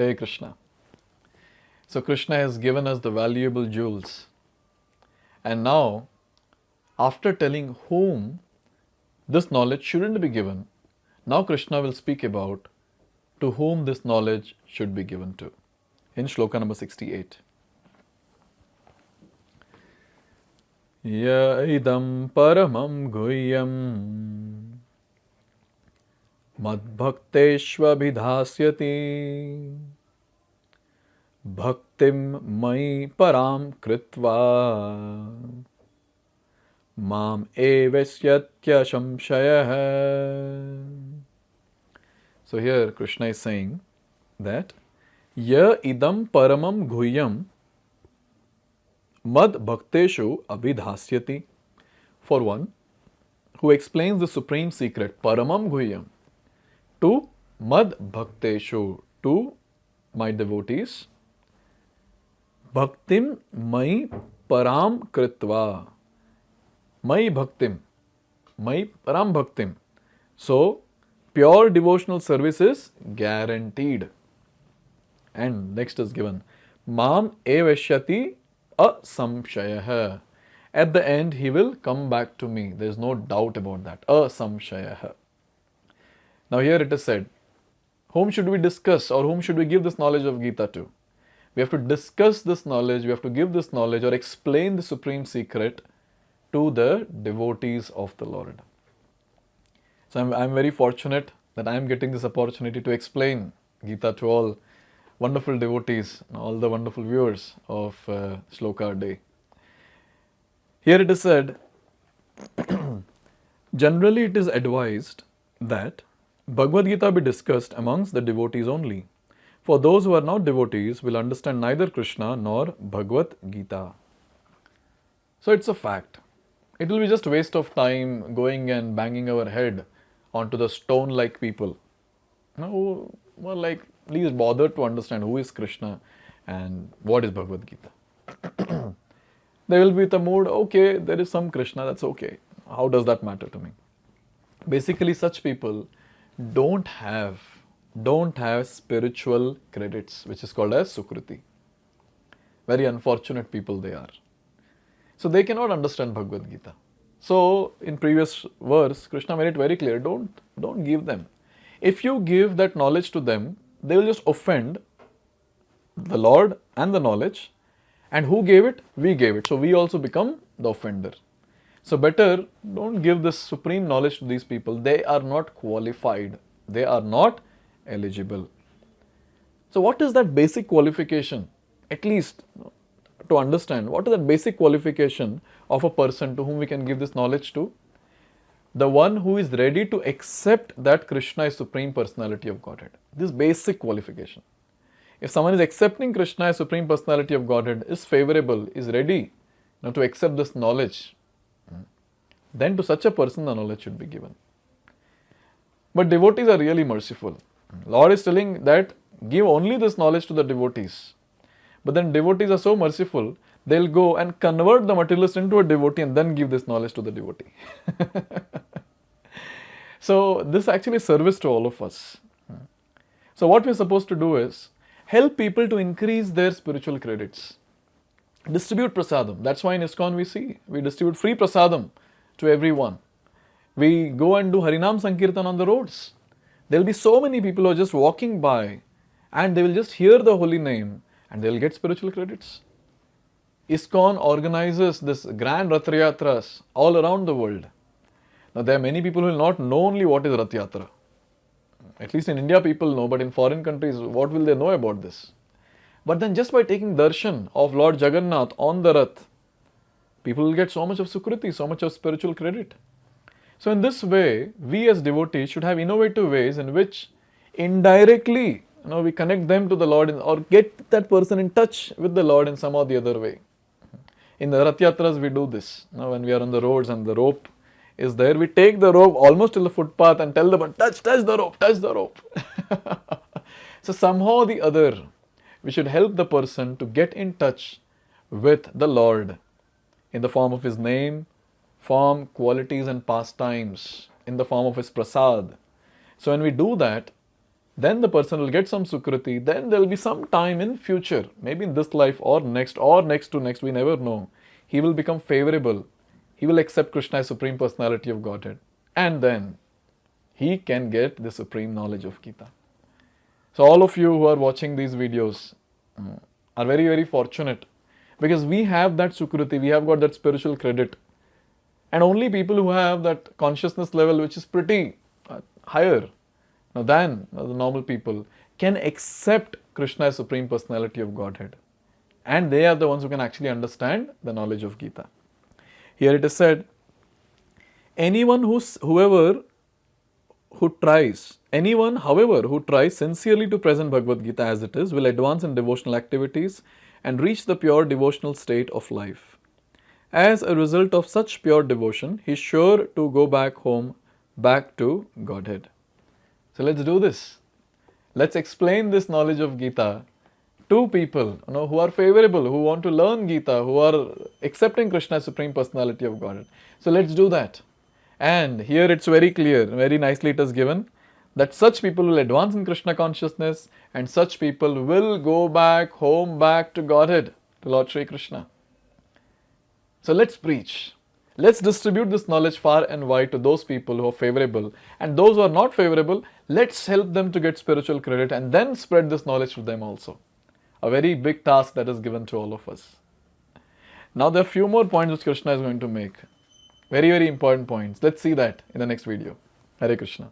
Hare Krishna. So Krishna has given us the valuable jewels. And now, after telling whom this knowledge shouldn't be given, now Krishna will speak about to whom this knowledge should be given to. In Shloka number 68. Ya idam paramam guhyam madbhakteshvabhidhasyati bhaktim mai param kritva mam evasyatya shamshayah. So here Krishna is saying that Ya idam paramam guhyam mad bhakteshu abhidhasyati. For one who explains the supreme secret, paramam guhyam, to mad bhakteshu, to my devotees, bhaktim mai param kritva, mai bhaktim, mai param bhaktim. So, pure devotional service is guaranteed. And next is given, mam evashyati asamshayah. At the end, he will come back to me. There is no doubt about that. Asamshayah. Now here it is said, whom should we discuss or whom should we give this knowledge of Gita to? We have to discuss this knowledge, we have to give this knowledge or explain the supreme secret to the devotees of the Lord. So I'm very fortunate that I am getting this opportunity to explain Gita to all wonderful devotees, all the wonderful viewers of Shloka Day. Here it is said, generally it is advised that Bhagavad-gita be discussed amongst the devotees only. For those who are not devotees will understand neither Krishna nor Bhagavad-gita. So it's a fact. It will be just waste of time going and banging our head onto the stone-like people. Who were like least bothered to understand who is Krishna and what is Bhagavad-gita. They will be with a mood, okay, there is some Krishna, that's okay. How does that matter to me? Basically, such people don't have spiritual credits, which is called as Sukriti. Very unfortunate people they are. So they cannot understand Bhagavad-gita. So in previous verse, Krishna made it very clear, don't give them. If you give that knowledge to them, they will just offend the Lord and the knowledge. And who gave it? We gave it. So we also become the offender. So better don't give this supreme knowledge to these people. They are not qualified. They are not eligible. So what is that basic qualification? At least to understand, what is that basic qualification of a person to whom we can give this knowledge to? The one who is ready to accept that Krishna is Supreme Personality of Godhead. This basic qualification. If someone is accepting Krishna as Supreme Personality of Godhead, is favorable, is ready to accept this knowledge, then to such a person the knowledge should be given. But devotees are really merciful. Lord is telling that give only this knowledge to the devotees. But then devotees are so merciful, they'll go and convert the materialist into a devotee and then give this knowledge to the devotee. So this actually is service to all of us. So what we're supposed to do is help people to increase their spiritual credits. Distribute prasadam. That's why in ISKCON we distribute free prasadam to everyone. We go and do Harinam Sankirtan on the roads. There will be so many people who are just walking by and they will just hear the holy name and they will get spiritual credits. ISKCON organizes this grand Rath Yatras all around the world. Now there are many people who will not know only what is Rath Yatra. At least in India people know, but in foreign countries, what will they know about this? But then just by taking darshan of Lord Jagannath on the Rath, people will get so much of Sukriti, so much of spiritual credit. So in this way, we as devotees should have innovative ways in which indirectly we connect them to the Lord or get that person in touch with the Lord in some or the other way. In the Rath Yatras we do this. When we are on the roads and the rope is there, we take the rope almost till the footpath and tell them, touch the rope, touch the rope. So somehow or the other, we should help the person to get in touch with the Lord in the form of His name, form, qualities and pastimes, in the form of His prasad. So when we do that, then the person will get some Sukriti, then there will be some time in future, maybe in this life or next to next, we never know. He will become favorable. He will accept Krishna as Supreme Personality of Godhead. And then he can get the supreme knowledge of Gita. So all of you who are watching these videos are very, very fortunate, because we have that Sukriti, we have got that spiritual credit. And only people who have that consciousness level which is pretty higher than the normal people can accept Krishna as Supreme Personality of Godhead. And they are the ones who can actually understand the knowledge of Gita. Here it is said, anyone who tries sincerely to present Bhagavad-gita as it is will advance in devotional activities and reach the pure devotional state of life. As a result of such pure devotion, he is sure to go back home, back to Godhead. So let's do this. Let's explain this knowledge of Gita to people who are favorable, who want to learn Gita, who are accepting Krishna as Supreme Personality of Godhead. So let's do that. And here it's very clear, very nicely it is given, that such people will advance in Krishna consciousness and such people will go back home, back to Godhead, to Lord Shri Krishna. So let's preach. Let's distribute this knowledge far and wide to those people who are favorable, and those who are not favorable, let's help them to get spiritual credit and then spread this knowledge to them also. A very big task that is given to all of us. Now there are few more points which Krishna is going to make. Very, very important points. Let's see that in the next video. Hare Krishna.